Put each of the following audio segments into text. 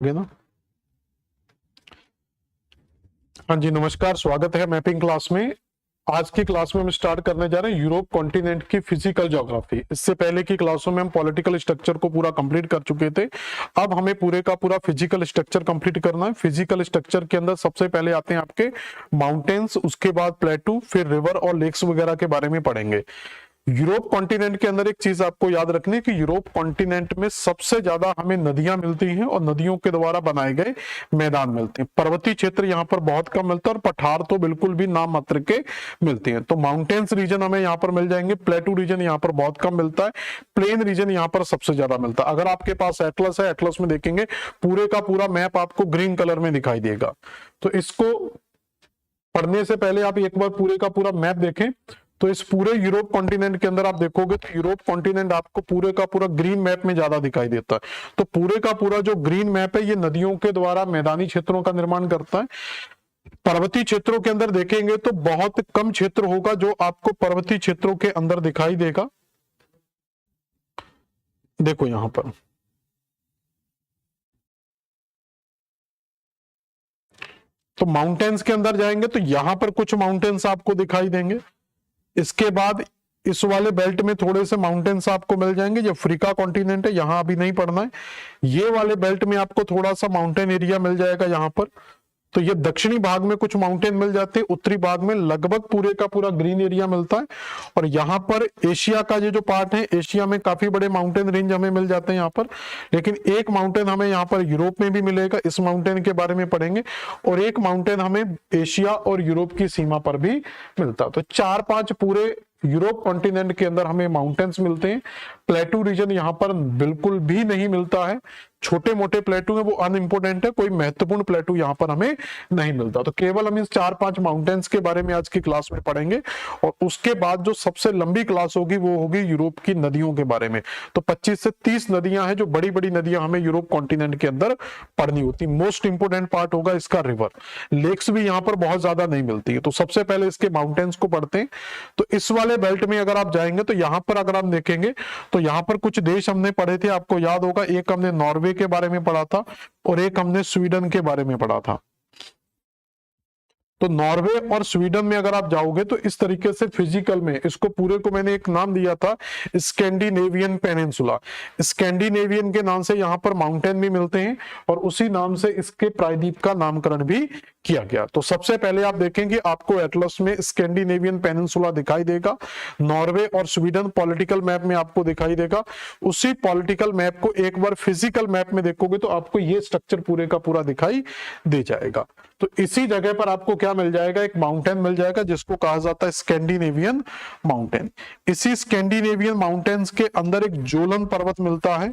ना। हाँ जी, नमस्कार, स्वागत है मैपिंग क्लास में। आज की क्लास में हम स्टार्ट करने जा रहे हैं यूरोप कॉन्टिनेंट की फिजिकल ज्योग्राफी। इससे पहले की क्लासों में हम पॉलिटिकल स्ट्रक्चर को पूरा कंप्लीट कर चुके थे। अब हमें पूरे का पूरा फिजिकल स्ट्रक्चर कंप्लीट करना है। फिजिकल स्ट्रक्चर के अंदर सबसे पहले आते हैं आपके माउंटेन्स, उसके बाद प्लेटू, फिर रिवर और लेक्स वगैरह के बारे में पढ़ेंगे। यूरोप कॉन्टिनेंट के अंदर एक चीज आपको याद रखनी है कि यूरोप कॉन्टिनेंट में सबसे ज्यादा हमें नदियां मिलती हैं और नदियों के द्वारा बनाए गए मैदान मिलते हैं। पर्वतीय क्षेत्र यहाँ पर बहुत कम मिलता है और पठार तो बिल्कुल भी नाम मात्र के मिलते हैं। तो माउंटेन्स रीजन हमें यहाँ पर मिल जाएंगे, प्लेटू रीजन यहाँ पर बहुत कम मिलता है, प्लेन रीजन यहाँ पर सबसे ज्यादा मिलता है। अगर आपके पास एटलस है, एटलस में देखेंगे पूरे का पूरा मैप आपको ग्रीन कलर में दिखाई देगा। तो इसको पढ़ने से पहले आप एक बार पूरे का पूरा मैप देखें। तो इस पूरे यूरोप कॉन्टिनेंट के अंदर आप देखोगे तो यूरोप कॉन्टिनेंट आपको पूरे का पूरा ग्रीन मैप में ज्यादा दिखाई देता है। तो पूरे का पूरा जो ग्रीन मैप है ये नदियों के द्वारा मैदानी क्षेत्रों का निर्माण करता है। पर्वतीय क्षेत्रों के अंदर देखेंगे तो बहुत कम क्षेत्र होगा जो आपको पर्वतीय क्षेत्रों के अंदर दिखाई देगा। देखो यहां पर तो माउंटेन्स के अंदर जाएंगे तो यहां पर कुछ माउंटेन्स आपको दिखाई देंगे। इसके बाद इस वाले बेल्ट में थोड़े से माउंटेन्स आपको मिल जाएंगे। जो अफ्रीका कॉन्टिनेंट है यहां अभी नहीं पढ़ना है। ये वाले बेल्ट में आपको थोड़ा सा माउंटेन एरिया मिल जाएगा यहां पर। तो ये दक्षिणी भाग में कुछ माउंटेन मिल जाते हैं, उत्तरी भाग में लगभग पूरे का पूरा ग्रीन एरिया मिलता है। और यहाँ पर एशिया का ये जो पार्ट है, एशिया में काफी बड़े माउंटेन रेंज हमें मिल जाते हैं यहाँ पर। लेकिन एक माउंटेन हमें यहाँ पर यूरोप में भी मिलेगा, इस माउंटेन के बारे में पढ़ेंगे। और एक माउंटेन हमें एशिया और यूरोप की सीमा पर भी मिलता है। तो 4-5 पूरे यूरोप कॉन्टिनेंट के अंदर हमें माउंटेन्स मिलते हैं। प्लेटू रीजन यहाँ पर बिल्कुल भी नहीं मिलता है। छोटे मोटे प्लेटू है वो अनइंपोर्टेंट है, कोई महत्वपूर्ण प्लेटू यहाँ पर हमें नहीं मिलता। तो केवल हम इस 4-5 माउंटेन्स के बारे में आज की क्लास में पढ़ेंगे। और उसके बाद जो सबसे लंबी क्लास होगी वो होगी यूरोप की नदियों के बारे में। तो 25 से 30 नदियां हैं जो बड़ी बड़ी नदियां हमें यूरोप कॉन्टिनेंट के अंदर पढ़नी होती। मोस्ट इंपोर्टेंट पार्ट होगा इसका रिवर। लेक्स भी यहाँ पर बहुत ज्यादा नहीं मिलती है। तो सबसे पहले इसके माउंटेन्स को पढ़ते हैं। तो इस वाले बेल्ट में अगर आप जाएंगे तो यहाँ पर अगर आप देखेंगे तो यहाँ पर कुछ देश हमने पढ़े थे, आपको याद होगा। एक हमने नॉर्वे के बारे में पढ़ा था और एक हमने स्वीडन के बारे में पढ़ा था। तो नॉर्वे और स्वीडन में अगर आप जाओगे तो इस तरीके से फिजिकल में इसको पूरे को मैंने एक नाम दिया था स्कैंडिनेवियन पेनिनसुला। स्कैंडिनेवियन के नाम से यहाँ पर माउंटेन भी मिलते हैं और उसी नाम से इसके प्रायद्वीप का नामकरण भी किया गया। तो सबसे पहले आप देखेंगे आपको एटलस में स्कैंडिनेवियन पेनिनसुला दिखाई देगा। नॉर्वे और स्वीडन पॉलिटिकल मैप में आपको दिखाई देगा। उसी पॉलिटिकल मैप को एक बार फिजिकल मैप में देखोगे तो आपको ये स्ट्रक्चर पूरे का पूरा दिखाई दे जाएगा। तो इसी जगह पर आपको क्या मिल जाएगा, एक माउंटेन मिल जाएगा जिसको कहा जाता है स्कैंडिनेवियन माउंटेन। इसी स्कैंडिनेवियन माउंटेन्स के अंदर एक जोलन पर्वत मिलता है।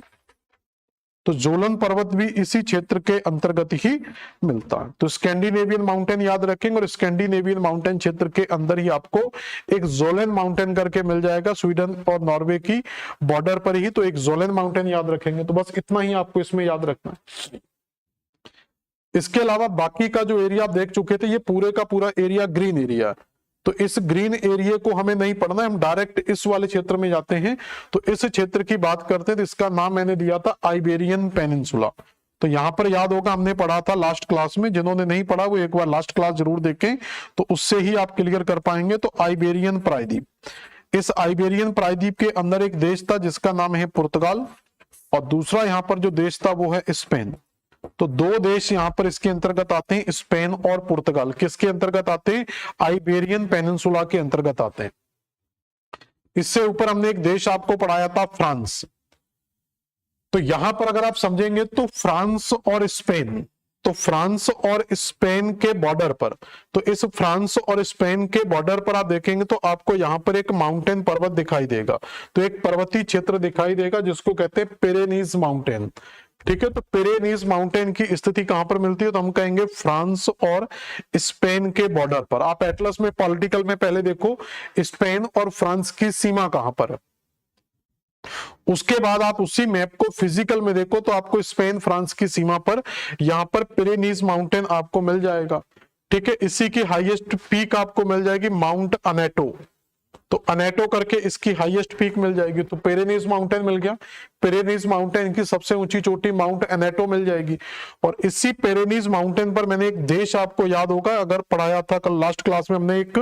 तो जोलन पर्वत भी इसी क्षेत्र के अंतर्गत ही मिलता है। तो स्कैंडिनेवियन माउंटेन याद रखेंगे और स्कैंडिनेवियन माउंटेन क्षेत्र के अंदर ही आपको एक जोलन माउंटेन करके मिल जाएगा, स्वीडन और नॉर्वे की बॉर्डर पर ही। तो एक जोलन माउंटेन याद रखेंगे। तो बस इतना ही आपको इसमें याद रखना है। इसके अलावा बाकी का जो एरिया आप देख चुके थे, ये पूरे का पूरा एरिया ग्रीन एरिया। तो इस ग्रीन एरिया को हमें नहीं पढ़ना है, हम डायरेक्ट इस वाले क्षेत्र में जाते हैं। तो इस क्षेत्र की बात करते हैं तो इसका नाम मैंने दिया था आइबेरियन पेनिनसुला। तो यहां पर याद होगा हमने पढ़ा था लास्ट क्लास में। जिन्होंने नहीं पढ़ा वो एक बार लास्ट क्लास जरूर देखें, तो उससे ही आप क्लियर कर पाएंगे। तो आइबेरियन प्रायद्वीप, इस आइबेरियन प्रायद्वीप के अंदर एक देश था जिसका नाम है पुर्तगाल और दूसरा यहाँ पर जो देश था वो है स्पेन। तो दो देश यहां पर इसके अंतर्गत आते हैं, स्पेन और पुर्तगाल। किसके अंतर्गत आते हैं, आइबेरियन पेनिनसुला के अंतर्गत आते हैं। इससे ऊपर हमने एक देश आपको पढ़ाया था फ्रांस। तो यहां पर अगर आप समझेंगे तो फ्रांस और स्पेन, तो फ्रांस और स्पेन के बॉर्डर पर, तो इस फ्रांस और स्पेन के बॉर्डर पर आप देखेंगे तो आपको यहां पर एक माउंटेन पर्वत दिखाई देगा। तो एक पर्वतीय क्षेत्र दिखाई देगा जिसको कहते हैं पिरेनीज माउंटेन। ठीक है, तो पिरेनीज माउंटेन की स्थिति कहां पर मिलती है, तो हम कहेंगे फ्रांस और स्पेन के बॉर्डर पर। आप एटलस में पॉलिटिकल में पहले देखो स्पेन और फ्रांस की सीमा कहां पर है। उसके बाद आप उसी मैप को फिजिकल में देखो तो आपको स्पेन फ्रांस की सीमा पर यहां पर पिरेनीज माउंटेन आपको मिल जाएगा। ठीक है, इसी की हाईएस्ट पीक आपको मिल जाएगी माउंट अनेटो। तो अनेटो करके इसकी हाईएस्ट पीक मिल जाएगी, तो पेरेनीज माउंटेन मिल गया। पेरेनीज माउंटेन की सबसे ऊंची चोटी माउंट अनेटो मिल जाएगी। और इसी पेरेनीज माउंटेन पर मैंने एक देश, आपको याद होगा अगर पढ़ाया था कल लास्ट क्लास में, हमने एक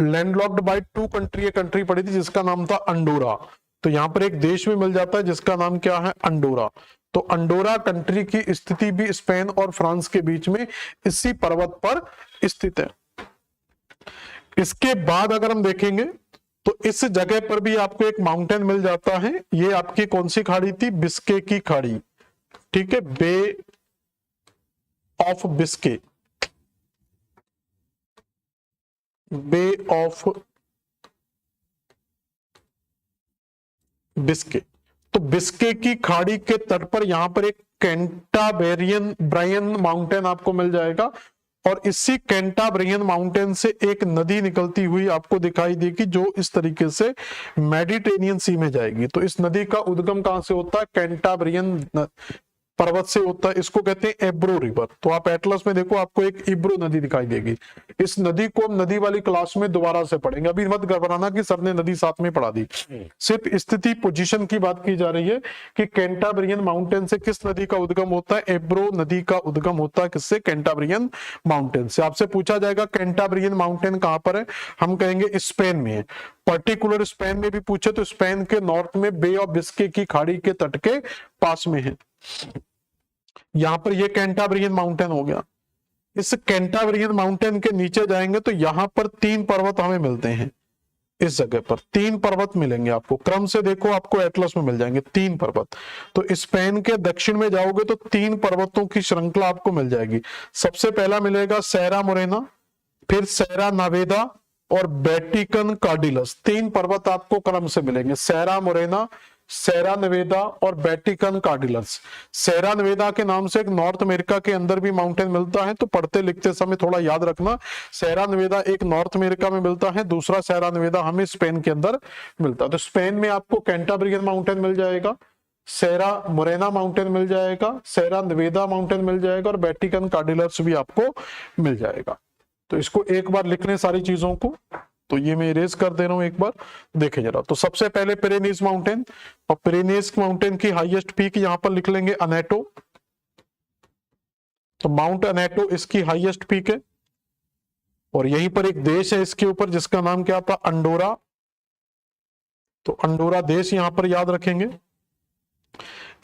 लैंडलॉक्ड बाय 2 कंट्री कंट्री पढ़ी थी जिसका नाम था अंडोरा। तो यहाँ पर एक देश भी मिल जाता है जिसका नाम क्या है, अंडोरा। तो अंडोरा कंट्री की स्थिति भी स्पेन और फ्रांस के बीच में इसी पर्वत पर स्थित है। इसके बाद अगर हम देखेंगे तो इस जगह पर भी आपको एक माउंटेन मिल जाता है। ये आपकी कौन सी खाड़ी थी, बिस्के की खाड़ी, ठीक है, bay of Biscay, bay of Biscay. तो बिस्के की खाड़ी के तट पर यहां पर एक कैंटाबेरियन ब्रायन माउंटेन आपको मिल जाएगा। और इसी कैंटाब्रियन माउंटेन से एक नदी निकलती हुई आपको दिखाई देगी जो इस तरीके से मेडिटेरेनियन सी में जाएगी। तो इस नदी का उद्गम कहां से होता है, कैंटाब्रियन पर्वत से होता है। इसको कहते हैं एब्रो रिवर। तो आप एटलस में देखो आपको एक इब्रो नदी दिखाई देगी। इस नदी को हम नदी वाली क्लास में दोबारा से पढ़ेंगे, अभी मत घबराना कि सर ने नदी साथ में पढ़ा दी। सिर्फ स्थिति पोजीशन की बात की जा रही है कि कैंटाब्रियन माउंटेन से किस नदी का उद्गम होता है, एब्रो नदी का उद्गम होता है किससे, कैंटाब्रियन माउंटेन से। आपसे पूछा जाएगा कैंटाब्रियन माउंटेन कहां पर है, हम कहेंगे स्पेन में है। पर्टिकुलर स्पेन में भी पूछे तो स्पेन के नॉर्थ में बे ऑफ बिस्के की खाड़ी के तट के पास में है। यहां पर ये कैंटाब्रियन माउंटेन हो गया। इस कैंटाब्रियन माउंटेन के नीचे जाएंगे तो यहां पर 3 पर्वत हमें मिलते हैं। इस जगह पर 3 पर्वत मिलेंगे आपको, क्रम से देखो आपको एटलस में मिल जाएंगे 3 पर्वत। तो स्पेन के दक्षिण में जाओगे तो 3 पर्वतों की श्रृंखला आपको मिल जाएगी। सबसे पहला मिलेगा सेरा मोरेना, फिर सेरा नावेदा और बेटिकन कार्डिलस। 3 पर्वत आपको क्रम से मिलेंगे, सेरा मोरेना, सेरा नवेदा और बेटिकन कार्डिलस। सेरा नवेदा के नाम से एक नॉर्थ अमेरिका के अंदर भी माउंटेन मिलता है, तो पढ़ते लिखते समय थोड़ा याद रखना। सेरा नवेदा एक नॉर्थ अमेरिका में मिलता है, दूसरा सेरा नवेदा हमें स्पेन के अंदर मिलता है। तो स्पेन में आपको कैंटाब्रियन माउंटेन मिल जाएगा, सेरा मोरेना माउंटेन मिल जाएगा, सेरा नवेदा माउंटेन मिल जाएगा और बेटिकन कार्डिलस भी आपको मिल जाएगा। तो इसको एक बार लिख लें सारी चीजों को। तो ये मैं इरेज कर दे रहा हूं, एक बार देखें जरा। तो सबसे पहले पिरेनीज माउंटेन, और पिरेनीज माउंटेन की हाईएस्ट पीक यहां पर लिख लेंगे अनेटो। तो माउंट अनेटो इसकी हाईएस्ट पीक है। और यहीं पर एक देश है इसके ऊपर जिसका नाम क्या था, अंडोरा। तो अंडोरा देश यहां पर याद रखेंगे।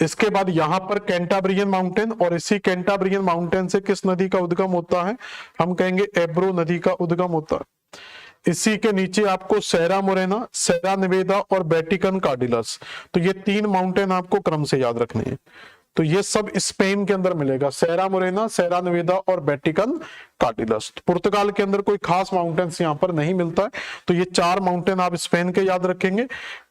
इसके बाद यहां पर कैंटाब्रियन माउंटेन, और इसी कैंटाब्रियन माउंटेन से किस नदी का उद्गम होता है, हम कहेंगे एब्रो नदी का उद्गम होता है। इसी के नीचे आपको सेरा मोरेना, सेरा नवेदा और बेटिकन कार्डिलस। तो ये 3 माउंटेन आपको क्रम से याद रखने हैं। तो ये सब स्पेन के अंदर मिलेगा, सेरा मोरेना, सेरा नवेदा और बेटिकन कार्डिलस। पुर्तगाल के अंदर कोई खास माउंटेन्स यहाँ पर नहीं मिलता है। तो ये 4 माउंटेन आप स्पेन के याद रखेंगे।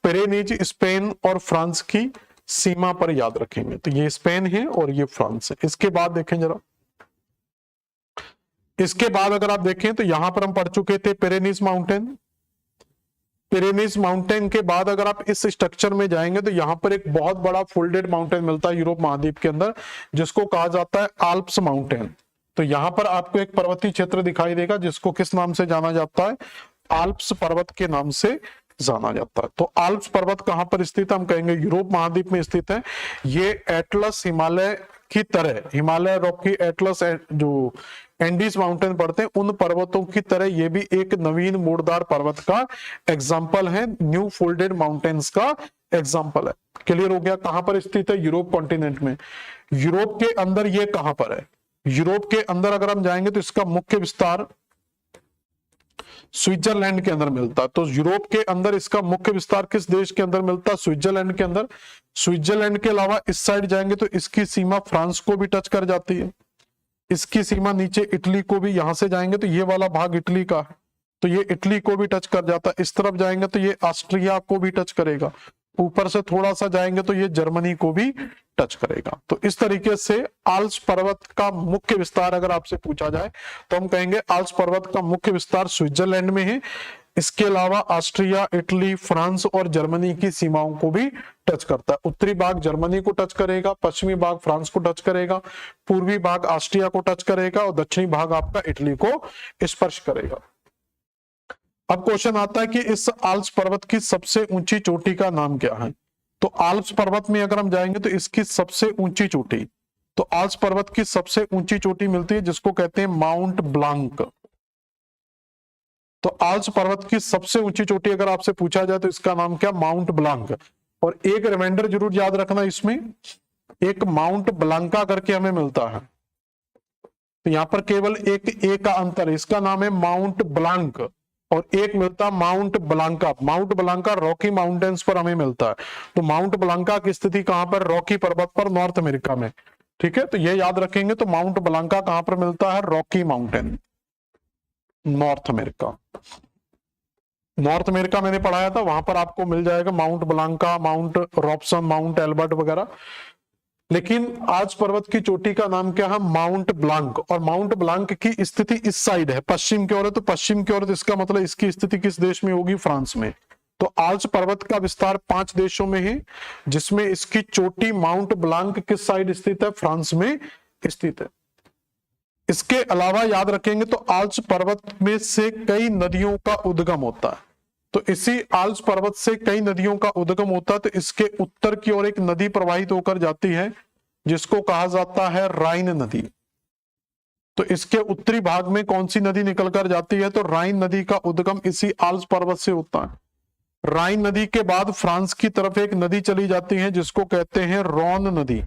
पिरेनीज स्पेन और फ्रांस की सीमा पर याद रखेंगे। तो ये स्पेन है और ये फ्रांस है। इसके बाद देखें जरा, इसके बाद अगर आप देखें तो यहां पर हम पढ़ चुके थे पिरेनीज माउंटेन। पिरेनीज माउंटेन के बाद अगर आप इस स्ट्रक्चर में जाएंगे तो यहां पर एक बहुत बड़ा फोल्डेड माउंटेन मिलता है यूरोप महाद्वीप के अंदर, जिसको कहा जाता है आल्प्स माउंटेन। तो यहां पर आपको एक पर्वतीय क्षेत्र दिखाई देगा जिसको किस नाम से जाना जाता है, आल्प्स पर्वत के नाम से जाना जाता है। तो आल्प्स पर्वत कहां पर स्थित है, हम कहेंगे यूरोप महाद्वीप में स्थित है। ये एटलस हिमालय की तरह, हिमालय रॉकी एटलस जो एंडीज माउंटेन पड़ते हैं उन पर्वतों की तरह ये भी एक नवीन मोड़दार पर्वत का एग्जाम्पल है, न्यू फोल्डेड माउंटेन्स का एग्जाम्पल है। क्लियर हो गया, कहां पर स्थित है, यूरोप कॉन्टिनेंट में। यूरोप के अंदर ये कहां पर है, यूरोप के अंदर अगर हम जाएंगे तो इसका मुख्य विस्तार स्विट्जरलैंड के अंदर मिलता है। तो यूरोप के अंदर इसका मुख्य विस्तार किस देश के अंदर मिलता है, स्विट्जरलैंड के अंदर। स्विट्जरलैंड के अलावा इस साइड जाएंगे तो इसकी सीमा फ्रांस को भी टच कर जाती है, इसकी सीमा नीचे इटली को भी, यहां से जाएंगे तो ये वाला भाग इटली का है तो ये इटली को भी टच कर जाता है। इस तरफ जाएंगे तो ये ऑस्ट्रिया को भी टच करेगा, ऊपर से थोड़ा सा जाएंगे तो ये जर्मनी को भी टच करेगा। तो इस तरीके से आल्प्स पर्वत का मुख्य विस्तार अगर आपसे पूछा जाए तो हम कहेंगे आल्प्स पर्वत का मुख्य विस्तार स्विट्जरलैंड में है। इसके अलावा ऑस्ट्रिया, इटली, फ्रांस और जर्मनी की सीमाओं को भी टच करता है। उत्तरी भाग जर्मनी को टच करेगा, पश्चिमी भाग फ्रांस को टच करेगा, पूर्वी भाग ऑस्ट्रिया को टच करेगा और दक्षिणी भाग आपका इटली को स्पर्श करेगा। अब क्वेश्चन आता है कि इस आल्प्स पर्वत की सबसे ऊंची चोटी का नाम क्या है। तो आल्प्स पर्वत में अगर हम जाएंगे तो इसकी सबसे ऊंची चोटी, तो आल्प्स पर्वत की सबसे ऊंची चोटी मिलती है जिसको कहते हैं माउंट ब्लांक। तो आल्प्स पर्वत की सबसे ऊंची चोटी अगर आपसे पूछा जाए तो इसका नाम क्या, माउंट ब्लांक। और एक रिमाइंडर जरूर याद रखना, इसमें एक माउंट ब्लांका करके हमें मिलता है, तो यहां पर केवल एक ए का अंतर है, इसका नाम है माउंट ब्लांक और एक मिलता mount Blanca. Mount Blanca Rocky mountains पर हमें मिलता है। तो माउंट ब्लांका की स्थिति कहां पर, रॉकी पर्वत पर, नॉर्थ अमेरिका में। ठीक है, तो ये याद रखेंगे। तो माउंट ब्लांका कहां पर मिलता है, Rocky mountain, north America. North America मैंने पढ़ाया था, वहां पर आपको मिल जाएगा mount Blanca, mount Robson, Mount Elbert वगैरह। लेकिन आज पर्वत की चोटी का नाम क्या है, माउंट ब्लांक। और माउंट ब्लांक की स्थिति इस साइड है, पश्चिम की ओर है। तो पश्चिम की ओर, तो इसका मतलब इसकी स्थिति किस देश में होगी, फ्रांस में। तो आल्प्स पर्वत का विस्तार 5 देशों में है, जिसमें इसकी चोटी माउंट ब्लांक किस साइड स्थित है, फ्रांस में स्थित है। इसके अलावा याद रखेंगे तो आल्प्स पर्वत में से कई नदियों का उद्गम होता है। तो इसी आल्प्स पर्वत से कई नदियों का उद्गम होता है। तो इसके उत्तर की ओर एक नदी प्रवाहित होकर जाती है जिसको कहा जाता है राइन नदी। तो इसके उत्तरी भाग में कौन सी नदी निकलकर जाती है, तो राइन नदी का उद्गम इसी आल्प्स पर्वत से होता है। राइन नदी के बाद फ्रांस की तरफ एक नदी चली जाती है जिसको कहते हैं रॉन नदी।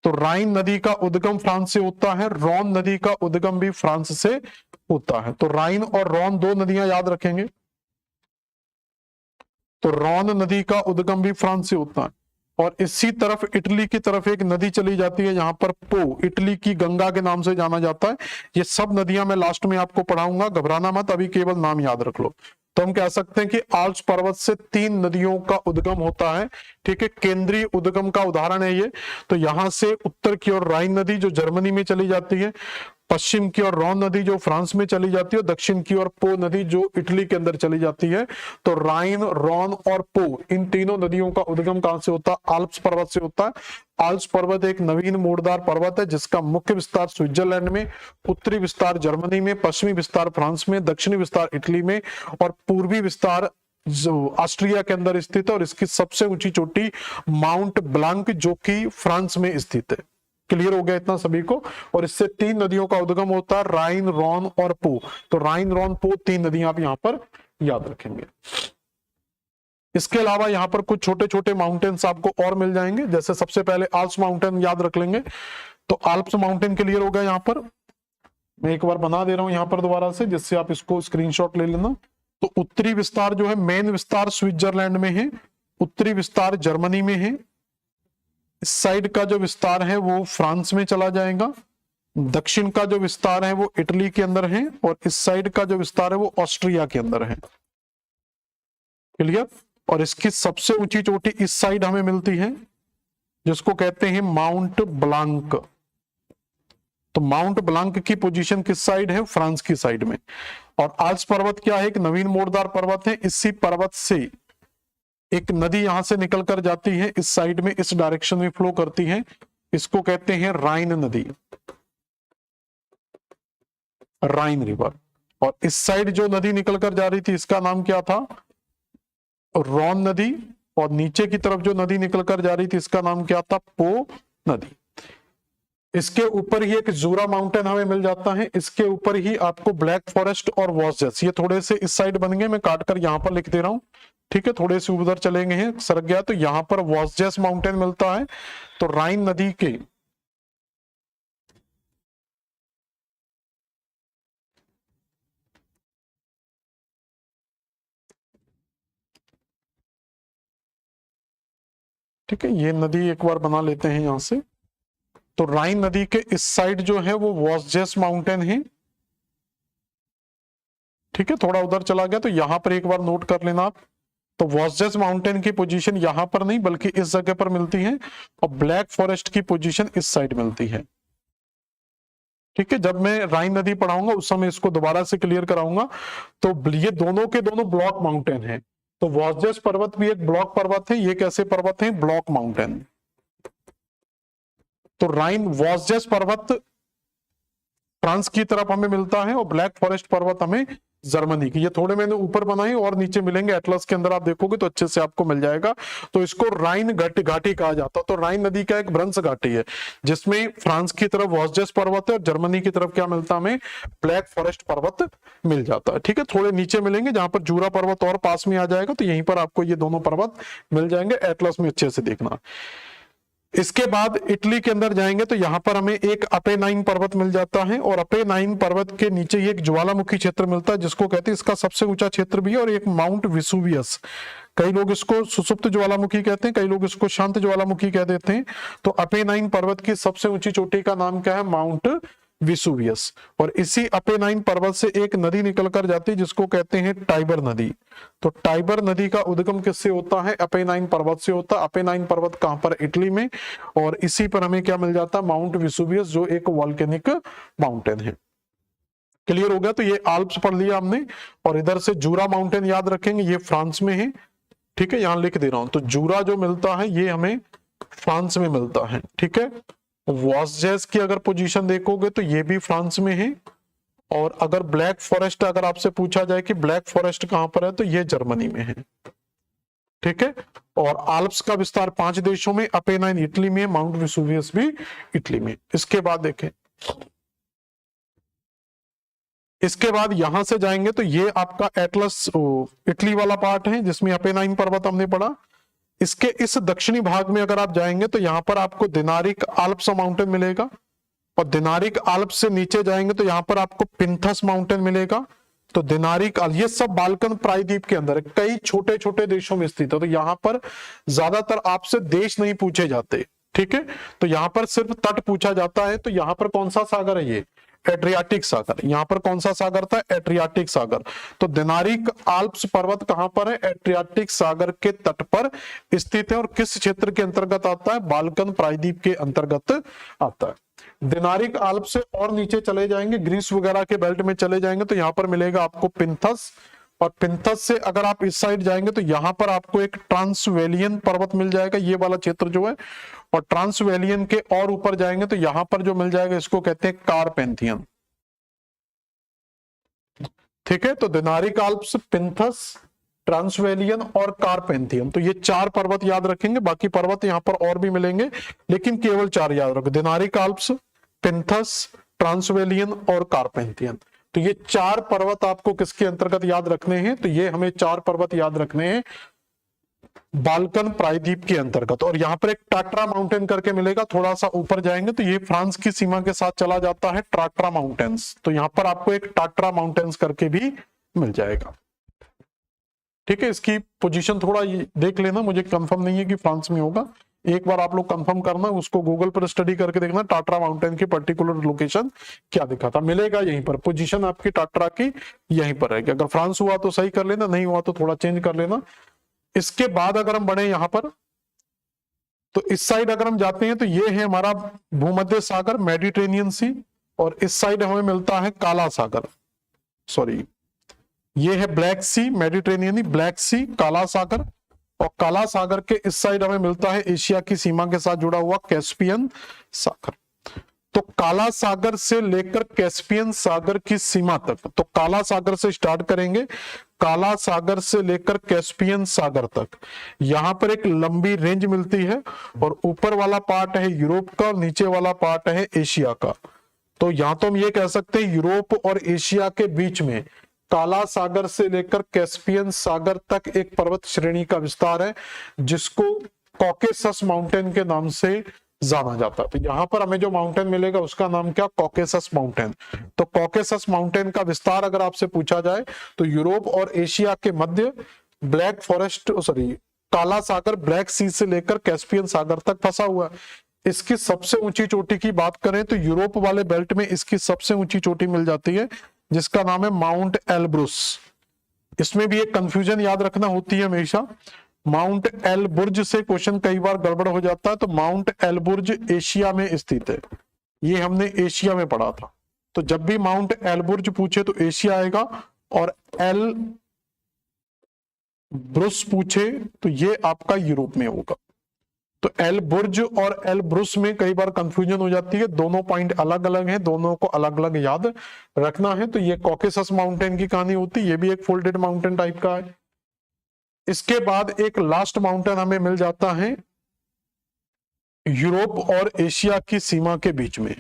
तो राइन नदी का उद्गम फ्रांस से होता है, रॉन नदी का उद्गम भी फ्रांस से होता है। तो राइन और रॉन दो नदियां याद रखेंगे। तो रॉन नदी का उद्गम भी फ्रांस से होता है। और इसी तरफ इटली की तरफ एक नदी चली जाती है, यहां पर पो, इटली की गंगा के नाम से जाना जाता है। ये सब नदियां मैं लास्ट में आपको पढ़ाऊंगा, घबराना मत, अभी केवल नाम याद रख लो। तो हम कह सकते हैं कि आल्प्स पर्वत से 3 नदियों का उद्गम होता है। ठीक है, केंद्रीय उद्गम का उदाहरण है ये। तो यहां से उत्तर की ओर राइन नदी जो जर्मनी में चली जाती है, पश्चिम की ओर रॉन नदी जो फ्रांस में चली जाती है, और दक्षिण की ओर पो नदी जो इटली के अंदर चली जाती है। तो राइन, रॉन और पो, इन तीनों नदियों का उद्गम कहां से होता है, आल्प्स पर्वत से होता है। आल्प्स पर्वत एक नवीन मोड़दार पर्वत है जिसका मुख्य विस्तार स्विट्जरलैंड में, उत्तरी विस्तार जर्मनी में, पश्चिमी विस्तार फ्रांस में, दक्षिणी विस्तार इटली में और पूर्वी विस्तार ऑस्ट्रिया के अंदर स्थित है। और इसकी सबसे ऊंची चोटी माउंट ब्लांक जो कि फ्रांस में स्थित है। क्लियर हो गया इतना सभी को। और इससे 3 नदियों का उद्गम होता है, राइन, रॉन और पो। तो राइन, रॉन, पो 3 नदियां आप यहां पर याद रखेंगे। इसके अलावा यहां पर कुछ छोटे छोटे माउंटेन्स आपको और मिल जाएंगे, जैसे सबसे पहले आल्प्स माउंटेन याद रख लेंगे। तो आल्प्स माउंटेन क्लियर हो गया। यहां पर मैं एक बार बना दे रहा हूं यहां पर दोबारा से, जिससे आप इसको स्क्रीनशॉट ले लेना। तो उत्तरी विस्तार जो है, मेन विस्तार स्विट्जरलैंड में है, उत्तरी विस्तार जर्मनी में है, इस साइड का जो विस्तार है वो फ्रांस में चला जाएगा, दक्षिण का जो विस्तार है वो इटली के अंदर है, और इस साइड का जो विस्तार है वो ऑस्ट्रिया के अंदर है। क्लियर। और इसकी सबसे ऊंची चोटी इस साइड हमें मिलती है जिसको कहते हैं माउंट ब्लांक। तो माउंट ब्लांक की पोजीशन किस साइड है, फ्रांस की साइड में। और आल्प्स पर्वत क्या है, एक नवीन मोड़दार पर्वत है। इसी पर्वत से एक नदी यहां से निकलकर जाती है, इस साइड में, इस डायरेक्शन में फ्लो करती है, इसको कहते हैं राइन नदी, राइन रिवर। और इस साइड जो नदी निकलकर जा रही थी इसका नाम क्या था, रॉन नदी। और नीचे की तरफ जो नदी निकलकर जा रही थी इसका नाम क्या था, पो नदी। इसके ऊपर ही एक जूरा माउंटेन हमें मिल जाता है, इसके ऊपर ही आपको ब्लैक फॉरेस्ट और वॉसजेस, ये थोड़े से इस साइड बन गए, मैं काटकर यहां पर लिख दे रहा हूं। ठीक है, थोड़े से उधर चलेंगे हैं, सरक गया। तो यहां पर वॉसजेस माउंटेन मिलता है। तो राइन नदी के ठीक है, ये नदी एक बार बना लेते हैं यहां से। तो राइन नदी के इस साइड जो है वो वॉसजेस माउंटेन है। ठीक है, थोड़ा उधर चला गया, तो यहां पर एक बार नोट कर लेना आप। तो वॉसजेस माउंटेन की पोजीशन यहां पर नहीं बल्कि इस जगह पर मिलती है, और ब्लैक फॉरेस्ट की पोजीशन इस साइड मिलती है। ठीक है, जब मैं राइन नदी पढ़ाऊंगा उस समय इसको दोबारा से क्लियर कराऊंगा। तो ये दोनों के दोनों ब्लॉक माउंटेन है। तो वॉसजेस पर्वत भी एक ब्लॉक पर्वत है, ये कैसे पर्वत है, ब्लॉक माउंटेन। तो राइन वॉसजेस पर्वत फ्रांस की तरफ हमें मिलता है, और ब्लैक फॉरेस्ट पर्वत हमें जर्मनी की। ये थोड़े मैंने ऊपर बनाई और नीचे मिलेंगे, एटलस के अंदर आप देखोगे तो अच्छे से आपको मिल जाएगा। तो इसको राइन घाटी कहा जाता है। तो राइन नदी का एक भ्रंश घाटी है जिसमें फ्रांस की तरफ वॉस्जेस पर्वत है और जर्मनी की तरफ क्या मिलता है हमें, ब्लैक फॉरेस्ट पर्वत मिल जाता है। ठीक है, थोड़े नीचे मिलेंगे जहां पर जूरा पर्वत और पास में आ जाएगा, तो यहीं पर आपको ये दोनों पर्वत मिल जाएंगे। एटलस में अच्छे से देखना। इसके बाद इटली के अंदर जाएंगे तो यहां पर हमें एक अपेनाइन पर्वत मिल जाता है और अपेनाइन पर्वत के नीचे ही एक ज्वालामुखी क्षेत्र मिलता है जिसको कहते हैं, इसका सबसे ऊंचा क्षेत्र भी है, और एक माउंट विसुवियस। कई लोग इसको सुसुप्त ज्वालामुखी कहते हैं, कई लोग इसको शांत ज्वालामुखी कह देते हैं। तो अपेनाइन पर्वत की सबसे ऊंची चोटी का नाम क्या है, माउंट विसुवियस। और इसी अपेनाइन पर्वत से एक नदी निकल कर जाती है जिसको कहते हैं टाइबर नदी। तो टाइबर नदी का उद्गम किससे होता है, अपेनाइन पर्वत से होता है। अपेनाइन पर्वत कहां पर, इटली में, और इसी पर हमें क्या मिल जाता है, माउंट विसुवियस, जो एक वॉल्केनिक माउंटेन है। क्लियर हो गया। तो ये आल्प्स पढ़ लिया हमने, और इधर से जूरा माउंटेन याद रखेंगे, ये फ्रांस में है। ठीक है, यहां लिख दे रहा हूं। तो जूरा जो मिलता है ये हमें फ्रांस में मिलता है। ठीक है, वॉस्जेस की अगर पोजीशन देखोगे तो ये भी फ्रांस में है। और अगर ब्लैक फॉरेस्ट अगर आपसे पूछा जाए कि ब्लैक फॉरेस्ट कहां पर है, तो ये जर्मनी में है। ठीक है, और आल्प्स का विस्तार 5 देशों में, अपेनाइन इटली में, माउंट विसुवियस भी इटली में। इसके बाद देखें, इसके बाद यहां से जाएंगे तो ये आपका एटलस इटली वाला पार्ट है जिसमें अपेनाइन पर्वत हमने पढ़ा। इसके इस दक्षिणी भाग में अगर आप जाएंगे तो यहां पर आपको दिनारिक आल्प्स माउंटेन मिलेगा, और दिनारिक आल्प्स से नीचे जाएंगे तो यहां पर आपको पिंथस माउंटेन मिलेगा। तो दिनारिक, ये सब बाल्कन प्रायद्वीप के अंदर कई छोटे छोटे देशों में स्थित है। तो यहां पर ज्यादातर आपसे देश नहीं पूछे जाते। ठीक है, तो यहां पर सिर्फ तट पूछा जाता है। तो यहां पर कौन सा सागर है, ये एड्रियाटिक सागर। यहां पर कौन सा सागर था, एड्रियाटिक सागर। तो दिनारिक आल्प्स पर्वत कहां पर है, एड्रियाटिक सागर के तट पर स्थित है। और किस क्षेत्र के अंतर्गत आता है, बाल्कन प्रायद्वीप के अंतर्गत आता है। दिनारिक आल्प से और नीचे चले जाएंगे, ग्रीस वगैरह के बेल्ट में चले जाएंगे तो यहां पर मिलेगा आपको पिंथस। और पिंथस से अगर आप इस साइड जाएंगे तो यहां पर आपको एक ट्रांसवेलियन पर्वत मिल जाएगा, ये वाला क्षेत्र जो है। और ट्रांसवेलियन के और ऊपर जाएंगे तो यहां पर जो मिल जाएगा इसको कहते हैं कारपेंथियन। ठीक है, तो दिनारिक आल्प्स, पिंथस, ट्रांसवेलियन और कारपेंथियन, तो ये 4 पर्वत याद रखेंगे। बाकी पर्वत यहाँ पर और भी मिलेंगे, लेकिन केवल 4 याद रखो, दिनारिक आल्प्स, पिंथस, ट्रांसवेलियन और कारपेंथियन। तो ये 4 पर्वत आपको किसके अंतर्गत याद रखने हैं, तो ये हमें 4 पर्वत याद रखने हैं बाल्कन प्रायद्वीप के अंतर्गत। और यहाँ पर एक टाट्रा माउंटेन करके मिलेगा, थोड़ा सा ऊपर जाएंगे तो ये फ्रांस की सीमा के साथ चला जाता है, टाट्रा माउंटेन्स। तो यहाँ पर आपको एक टाट्रा माउंटेन्स करके भी मिल जाएगा। ठीक है, इसकी पोजीशन थोड़ा देख लेना, मुझे कंफर्म नहीं है कि फ्रांस में होगा। एक बार आप लोग कंफर्म करना, उसको गूगल पर स्टडी करके देखना टाट्रा माउंटेन की पर्टिकुलर लोकेशन क्या दिखा था, मिलेगा यहीं पर। पोजीशन आपकी टाट्रा की यहीं पर रहेगी। अगर फ्रांस हुआ तो सही कर लेना, नहीं हुआ तो थोड़ा चेंज कर लेना। इसके बाद अगर हम बढ़े यहां पर, तो इस साइड अगर हम जाते हैं तो ये है हमारा भूमध्य सागर, मेडिटेरेनियन सी। और इस साइड हमें मिलता है काला सागर, सॉरी ये है ब्लैक सी, मेडिटेरेनियन, ब्लैक सी, काला सागर। और काला सागर के इस साइड हमें मिलता है एशिया की सीमा के साथ जुड़ा हुआ कैस्पियन सागर। तो काला सागर से लेकर कैस्पियन सागर की सीमा तक, तो काला सागर से स्टार्ट करेंगे, काला सागर से लेकर कैस्पियन सागर तक यहां पर एक लंबी रेंज मिलती है। और ऊपर वाला पार्ट है यूरोप का, नीचे वाला पार्ट है एशिया का। तो यहां तो हम ये कह सकते हैं यूरोप और एशिया के बीच में काला सागर से लेकर कैस्पियन सागर तक एक पर्वत श्रेणी का विस्तार है जिसको कॉकेसस माउंटेन के नाम से जाना जाता है। तो यहां पर हमें जो माउंटेन मिलेगा उसका नाम क्या, कॉकेसस माउंटेन। तो कॉकेसस माउंटेन का विस्तार अगर आपसे पूछा जाए तो यूरोप और एशिया के मध्य ब्लैक फॉरेस्ट, सॉरी काला सागर ब्लैक सी से लेकर कैस्पियन सागर तक फंसा हुआ है। इसकी सबसे ऊंची चोटी की बात करें तो यूरोप वाले बेल्ट में इसकी सबसे ऊंची चोटी मिल जाती है जिसका नाम है माउंट एल्ब्रुस। इसमें भी एक कंफ्यूजन याद रखना होती है हमेशा, माउंट एलबुर्ज से क्वेश्चन कई बार गड़बड़ हो जाता है। तो माउंट एलबुर्ज एशिया में स्थित है, ये हमने एशिया में पढ़ा था। तो जब भी माउंट एलबुर्ज पूछे तो एशिया आएगा, और एल ब्रुस पूछे तो ये आपका यूरोप में होगा। तो एलबुर्ज और एलब्रुस में कई बार कंफ्यूजन हो जाती है, दोनों पॉइंट अलग अलग हैं, दोनों को अलग अलग याद रखना है। तो ये कॉकेसस माउंटेन की कहानी होती है, ये भी एक फोल्डेड माउंटेन टाइप का है। इसके बाद एक लास्ट माउंटेन हमें मिल जाता है यूरोप और एशिया की सीमा के बीच में,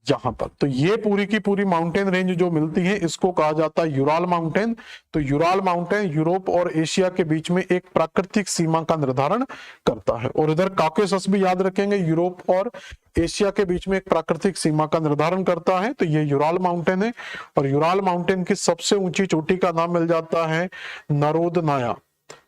जहां पर, तो ये पूरी की पूरी माउंटेन रेंज जो मिलती है इसको कहा जाता है यूराल माउंटेन। तो यूराल माउंटेन यूरोप और एशिया के बीच में एक प्राकृतिक सीमा का निर्धारण करता है। और इधर कॉकेसस भी याद रखेंगे, यूरोप और एशिया के बीच में एक प्राकृतिक सीमा का निर्धारण करता है। तो ये यूराल माउंटेन है। और यूराल माउंटेन की सबसे ऊंची चोटी का नाम मिल जाता है नरोदनाया।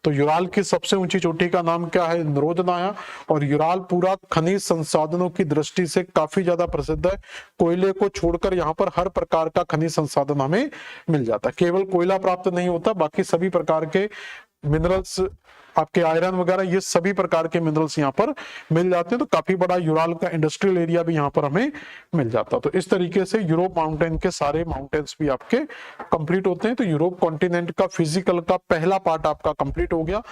तो यूराल की सबसे ऊंची चोटी का नाम क्या है? नरोदनाया। और यूराल पूरा खनिज संसाधनों की दृष्टि से काफी ज्यादा प्रसिद्ध है। कोयले को छोड़कर यहाँ पर हर प्रकार का खनिज संसाधन हमें मिल जाता है। केवल कोयला प्राप्त नहीं होता, बाकी सभी प्रकार के मिनरल्स, आपके आयरन वगैरह, ये सभी प्रकार के मिनरल्स यहाँ पर मिल जाते हैं। तो काफी बड़ा यूराल का इंडस्ट्रियल एरिया भी यहाँ पर हमें मिल जाता है। तो इस तरीके से यूरोप माउंटेन के सारे माउंटेन्स भी आपके कंप्लीट होते हैं। तो यूरोप कॉन्टिनेंट का फिजिकल का पहला पार्ट आपका कंप्लीट हो गया।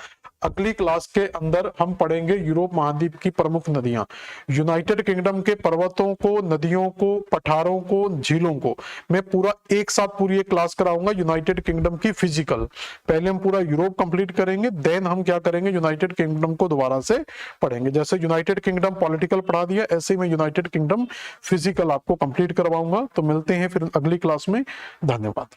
अगली क्लास के अंदर हम पढ़ेंगे यूरोप महाद्वीप की प्रमुख नदियां, यूनाइटेड किंगडम के पर्वतों को, नदियों को, पठारों को, झीलों को मैं पूरा एक साथ पूरी एक क्लास कराऊंगा। यूनाइटेड किंगडम की फिजिकल, पहले हम पूरा यूरोप कंप्लीट करेंगे, देन हम क्या करेंगे, यूनाइटेड किंगडम को दोबारा से पढ़ेंगे। जैसे यूनाइटेड किंगडम पॉलिटिकल पढ़ा दिया, ऐसे ही मैं यूनाइटेड किंगडम फिजिकल आपको कंप्लीट करवाऊंगा। तो मिलते हैं फिर अगली क्लास में। धन्यवाद।